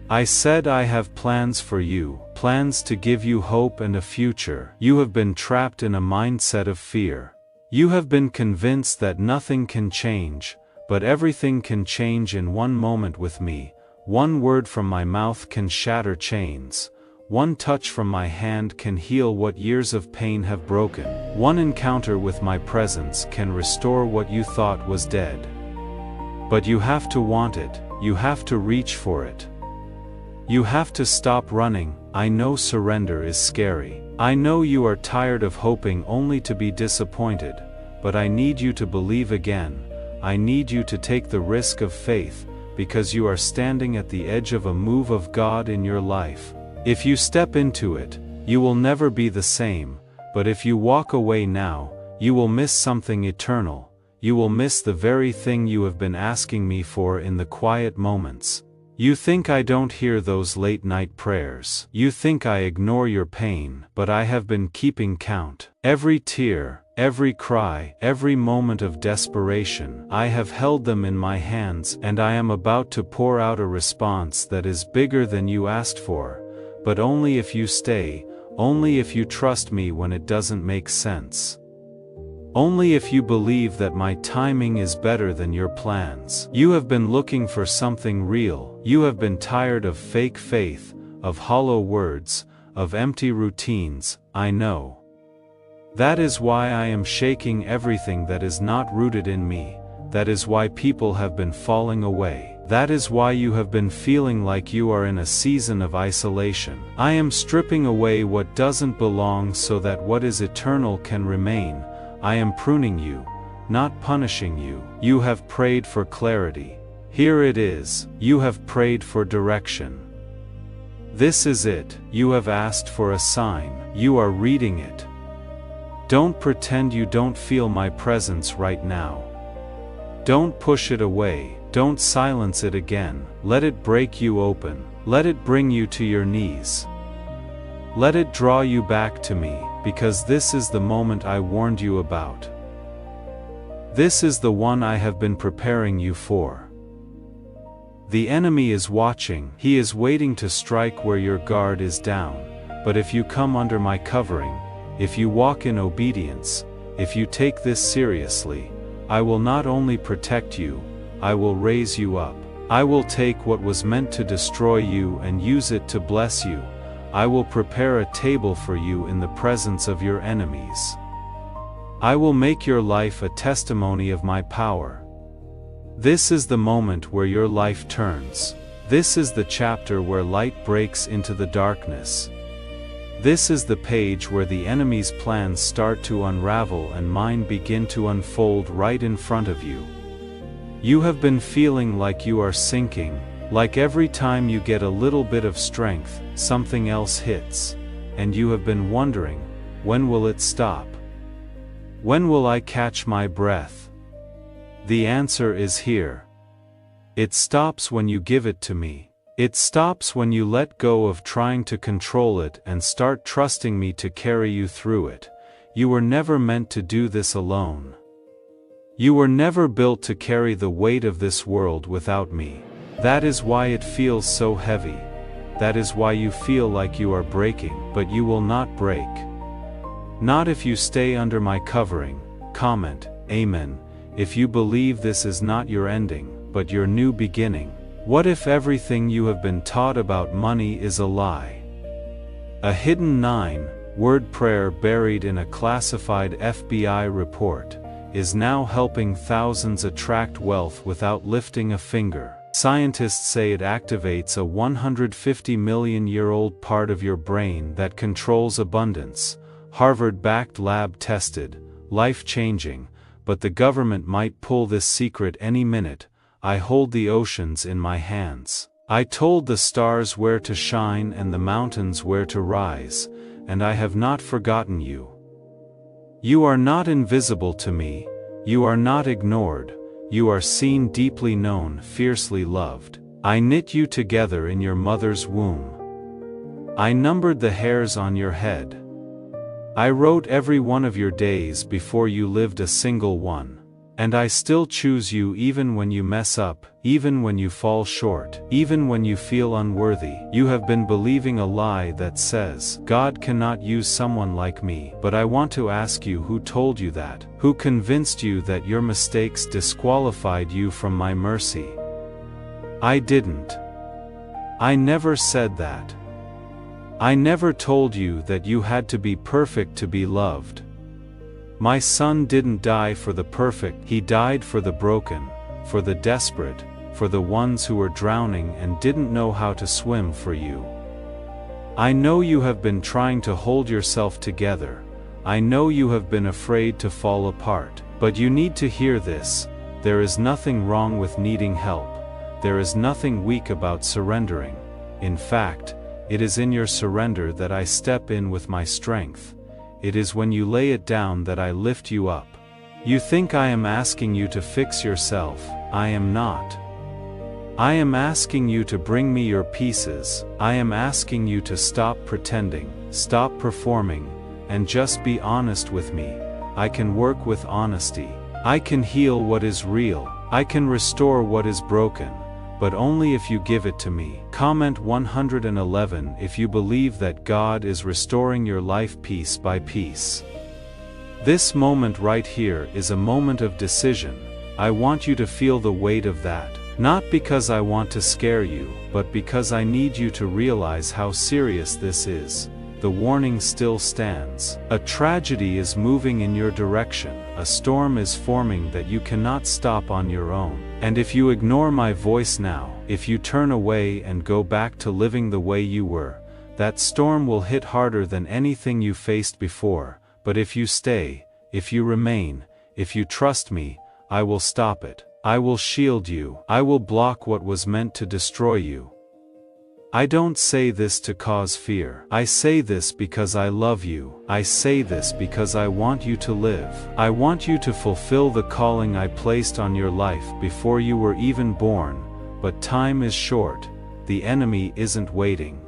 I said I have plans for you, plans to give you hope and a future. You have been trapped in a mindset of fear. You have been convinced that nothing can change. But everything can change in one moment with me. One word from my mouth can shatter chains. One touch from my hand can heal what years of pain have broken. One encounter with my presence can restore what you thought was dead. But you have to want it, you have to reach for it. You have to stop running. I know surrender is scary. I know you are tired of hoping only to be disappointed, but I need you to believe again. I need you to take the risk of faith, because you are standing at the edge of a move of God in your life. If you step into it, you will never be the same, but if you walk away now, you will miss something eternal. You will miss the very thing you have been asking me for in the quiet moments. You think I don't hear those late-night prayers. You think I ignore your pain, but I have been keeping count. Every tear, every cry, every moment of desperation, I have held them in my hands, and I am about to pour out a response that is bigger than you asked for, but only if you stay, only if you trust me when it doesn't make sense. Only if you believe that my timing is better than your plans. You have been looking for something real. You have been tired of fake faith, of hollow words, of empty routines. I know. That is why I am shaking everything that is not rooted in me. That is why people have been falling away. That is why you have been feeling like you are in a season of isolation. I am stripping away what doesn't belong so that what is eternal can remain. I am pruning you, not punishing you. You have prayed for clarity. Here it is. You have prayed for direction. This is it. You have asked for a sign. You are reading it. Don't pretend you don't feel my presence right now. Don't push it away. Don't silence it again. Let it break you open. Let it bring you to your knees. Let it draw you back to me, because this is the moment I warned you about. This is the one I have been preparing you for. The enemy is watching. He is waiting to strike where your guard is down. But if you come under my covering, if you walk in obedience, if you take this seriously, I will not only protect you, I will raise you up. I will take what was meant to destroy you and use it to bless you. I will prepare a table for you in the presence of your enemies. I will make your life a testimony of my power. This is the moment where your life turns. This is the chapter where light breaks into the darkness. This is the page where the enemy's plans start to unravel and mine begin to unfold right in front of you. You have been feeling like you are sinking, like every time you get a little bit of strength, something else hits, and you have been wondering, when will it stop? When will I catch my breath? The answer is here. It stops when you give it to me. It stops when you let go of trying to control it and start trusting me to carry you through it. You were never meant to do this alone. You were never built to carry the weight of this world without me. That is why it feels so heavy. That is why you feel like you are breaking, but you will not break. Not if you stay under my covering. Comment, Amen, if you believe this is not your ending, but your new beginning. What if everything you have been taught about money is a lie? A hidden 9-word prayer buried in a classified FBI report is now helping thousands attract wealth without lifting a finger. Scientists say it activates a 150-million-year-old part of your brain that controls abundance. Harvard-backed lab tested, life-changing, but the government might pull this secret any minute. I hold the oceans in my hands. I told the stars where to shine and the mountains where to rise, and I have not forgotten you. You are not invisible to me, you are not ignored, you are seen, deeply known, fiercely loved. I knit you together in your mother's womb. I numbered the hairs on your head. I wrote every one of your days before you lived a single one. And I still choose you even when you mess up, even when you fall short, even when you feel unworthy. You have been believing a lie that says, God cannot use someone like me. But I want to ask you, who told you that? Who convinced you that your mistakes disqualified you from my mercy? I didn't. I never said that. I never told you that you had to be perfect to be loved. My son didn't die for the perfect, he died for the broken, for the desperate, for the ones who were drowning and didn't know how to swim for you. I know you have been trying to hold yourself together. I know you have been afraid to fall apart. But you need to hear this. There is nothing wrong with needing help. There is nothing weak about surrendering. In fact, it is in your surrender that I step in with my strength. It is when you lay it down that I lift you up. You think I am asking you to fix yourself. I am not. I am asking you to bring me your pieces. I am asking you to stop pretending, stop performing, and just be honest with me. I can work with honesty. I can heal what is real. I can restore what is broken. But only if you give it to me. Comment 111 if you believe that God is restoring your life piece by piece. This moment right here is a moment of decision. I want you to feel the weight of that. Not because I want to scare you, but because I need you to realize how serious this is. The warning still stands. A tragedy is moving in your direction. A storm is forming that you cannot stop on your own. And if you ignore my voice now, if you turn away and go back to living the way you were, that storm will hit harder than anything you faced before. But if you stay, if you remain, if you trust me, I will stop it. I will shield you. I will block what was meant to destroy you. I don't say this to cause fear. I say this because I love you. I say this because I want you to live. I want you to fulfill the calling I placed on your life before you were even born. But time is short. The enemy isn't waiting.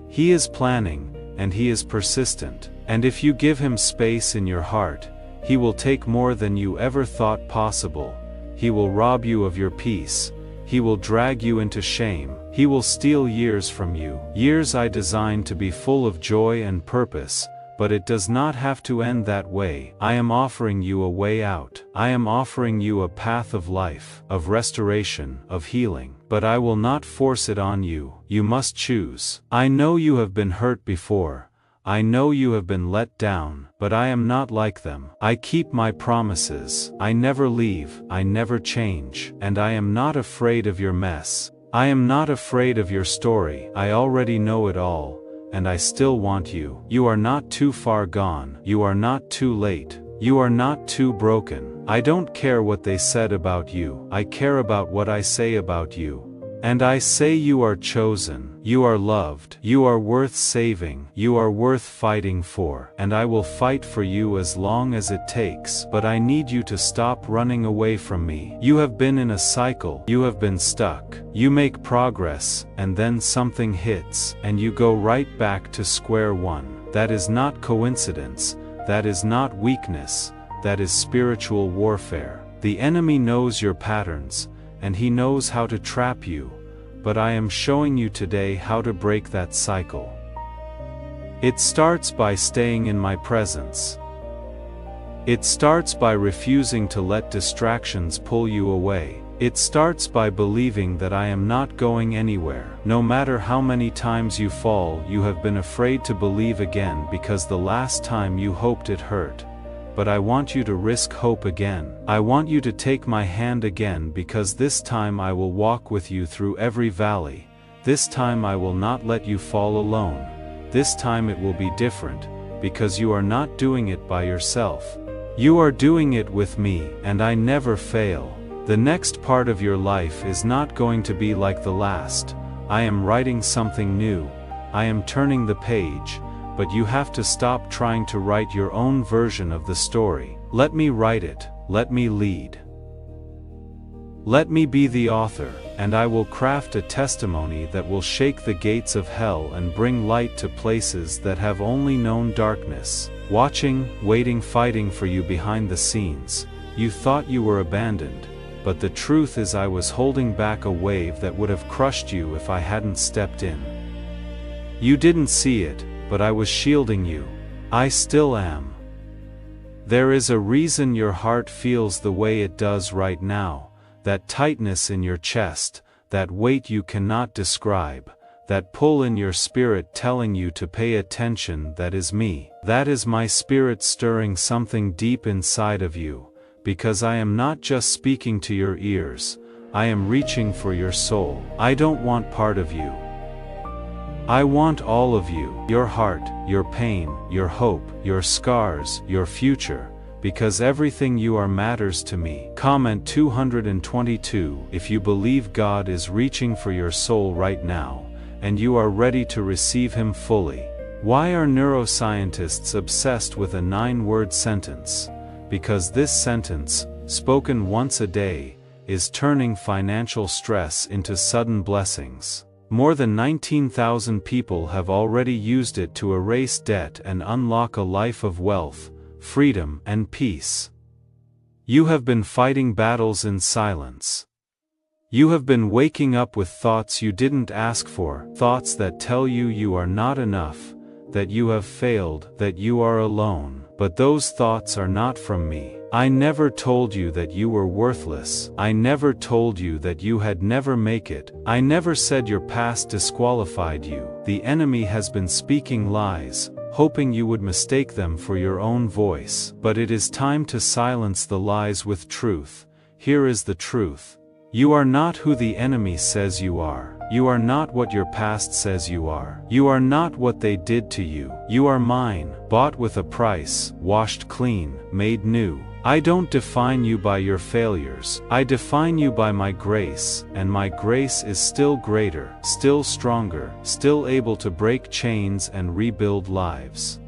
He is planning, and he is persistent. And if you give him space in your heart, he will take more than you ever thought possible. He will rob you of your peace. He will drag you into shame. He will steal years from you. Years I designed to be full of joy and purpose, but it does not have to end that way. I am offering you a way out. I am offering you a path of life, of restoration, of healing. But I will not force it on you. You must choose. I know you have been hurt before. I know you have been let down, but I am not like them. I keep my promises. I never leave. I never change. And I am not afraid of your mess. I am not afraid of your story. I already know it all, and I still want you. You are not too far gone. You are not too late. You are not too broken. I don't care what they said about you. I care about what I say about you. And I say you are chosen, you are loved, you are worth saving, you are worth fighting for, and I will fight for you as long as it takes. But I need you to stop running away from me. You have been in a cycle, you have been stuck. You make progress, and then something hits, and you go right back to square one. That is not coincidence, that is not weakness, that is spiritual warfare. The enemy knows your patterns, and he knows how to trap you, but I am showing you today how to break that cycle. It starts by staying in my presence. It starts by refusing to let distractions pull you away. It starts by believing that I am not going anywhere. No matter how many times you fall, you have been afraid to believe again because the last time you hoped it hurt. But I want you to risk hope again. I want you to take my hand again because this time I will walk with you through every valley. This time I will not let you fall alone. This time it will be different, because you are not doing it by yourself. You are doing it with me, and I never fail. The next part of your life is not going to be like the last. I am writing something new. I am turning the page. But you have to stop trying to write your own version of the story. Let me write it. Let me lead. Let me be the author, and I will craft a testimony that will shake the gates of hell and bring light to places that have only known darkness. Watching, waiting, fighting for you behind the scenes. You thought you were abandoned, but the truth is I was holding back a wave that would have crushed you if I hadn't stepped in. You didn't see it, but I was shielding you. I still am. There is a reason your heart feels the way it does right now, that tightness in your chest, that weight you cannot describe, that pull in your spirit telling you to pay attention. That is me. That is my spirit stirring something deep inside of you, because I am not just speaking to your ears, I am reaching for your soul. I don't want part of you. I want all of you, your heart, your pain, your hope, your scars, your future, because everything you are matters to me. Comment 222 if you believe God is reaching for your soul right now, and you are ready to receive Him fully. Why are neuroscientists obsessed with a 9-word sentence? Because this sentence, spoken once a day, is turning financial stress into sudden blessings. More than 19,000 people have already used it to erase debt and unlock a life of wealth, freedom, and peace. You have been fighting battles in silence. You have been waking up with thoughts you didn't ask for, thoughts that tell you you are not enough, that you have failed, that you are alone. But those thoughts are not from me. I never told you that you were worthless. I never told you that you had never make it. I never said your past disqualified you. The enemy has been speaking lies, hoping you would mistake them for your own voice. But it is time to silence the lies with truth. Here is the truth. You are not who the enemy says you are. You are not what your past says you are. You are not what they did to you. You are mine, bought with a price, washed clean, made new. I don't define you by your failures. I define you by my grace, and my grace is still greater, still stronger, still able to break chains and rebuild lives.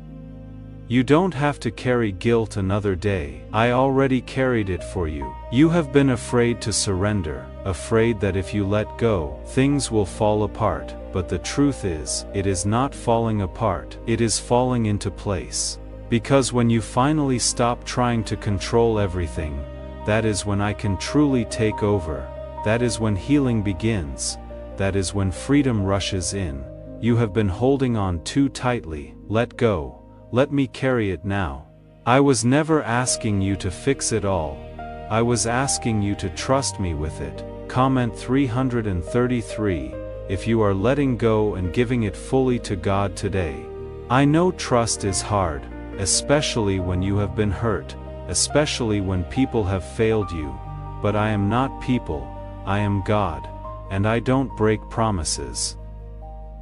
You don't have to carry guilt another day. I already carried it for you. You have been afraid to surrender, afraid that if you let go, things will fall apart. But the truth is, it is not falling apart. It is falling into place. Because when you finally stop trying to control everything, that is when I can truly take over. That is when healing begins. That is when freedom rushes in. You have been holding on too tightly. Let go. Let me carry it now. I was never asking you to fix it all. I was asking you to trust me with it. Comment 333 if you are letting go and giving it fully to God today. I know trust is hard, especially when you have been hurt, especially when people have failed you. But I am not people, I am God, and I don't break promises.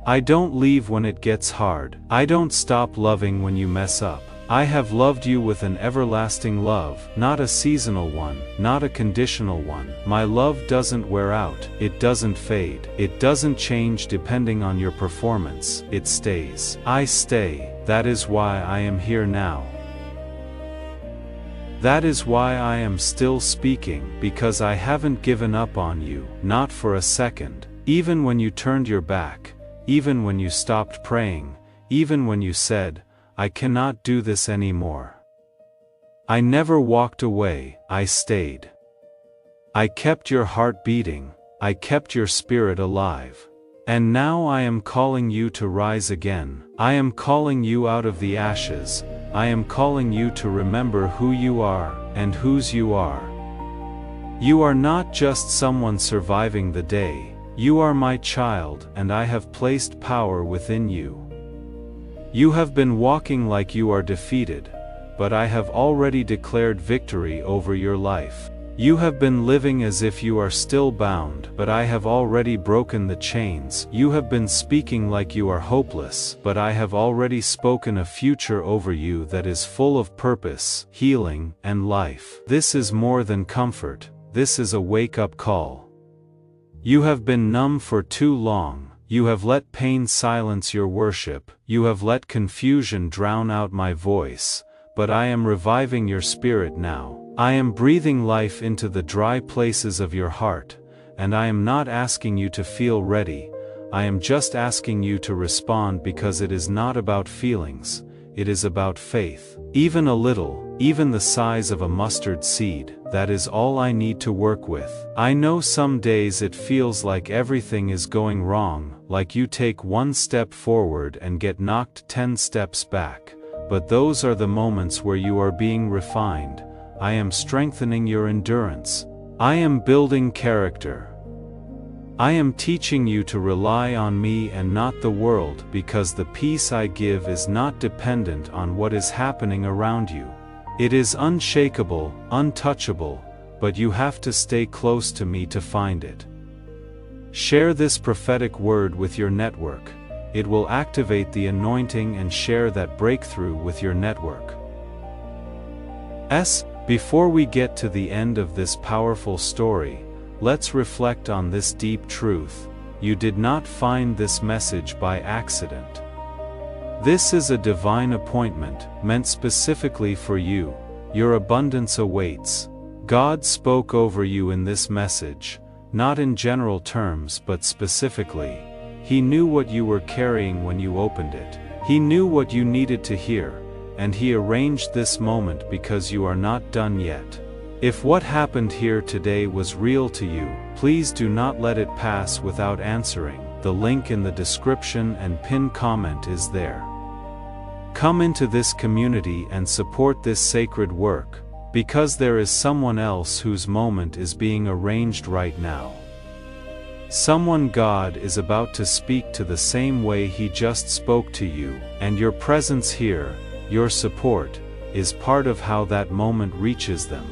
I don't leave when it gets hard. I don't stop loving when you mess up. I have loved you with an everlasting love, not a seasonal one, not a conditional one. My love doesn't wear out, it doesn't fade, it doesn't change depending on your performance, it stays. I stay, that is why I am here now. That is why I am still speaking, because I haven't given up on you, not for a second. Even when you turned your back, even when you stopped praying, even when you said, I cannot do this anymore. I never walked away, I stayed. I kept your heart beating, I kept your spirit alive. And now I am calling you to rise again. I am calling you out of the ashes. I am calling you to remember who you are, and whose you are. You are not just someone surviving the day. You are my child, and I have placed power within you. You have been walking like you are defeated, but I have already declared victory over your life. You have been living as if you are still bound, but I have already broken the chains. You have been speaking like you are hopeless, but I have already spoken a future over you that is full of purpose, healing, and life. This is more than comfort, this is a wake-up call. You have been numb for too long. You have let pain silence your worship. You have let confusion drown out my voice. But I am reviving your spirit now. I am breathing life into the dry places of your heart. And I am not asking you to feel ready. I am just asking you to respond, because it is not about feelings. It is about faith. Even a little, even the size of a mustard seed, that is all I need to work with. I know some days it feels like everything is going wrong, like you take one step forward and get knocked 10 steps back. But those are the moments where you are being refined. I am strengthening your endurance. I am building character. I am teaching you to rely on me and not the world, because the peace I give is not dependent on what is happening around you. It is unshakable, untouchable, but you have to stay close to me to find it. Share this prophetic word with your network. It will activate the anointing and share that breakthrough with your network. Before we get to the end of this powerful story, let's reflect on this deep truth. You did not find this message by accident. This is a divine appointment, meant specifically for you. Your abundance awaits. God spoke over you in this message, not in general terms but specifically. He knew what you were carrying when you opened it. He knew what you needed to hear, and He arranged this moment because you are not done yet. If what happened here today was real to you, please do not let it pass without answering. The link in the description and pinned comment is there. Come into this community and support this sacred work, because there is someone else whose moment is being arranged right now. Someone God is about to speak to the same way He just spoke to you, and your presence here, your support, is part of how that moment reaches them.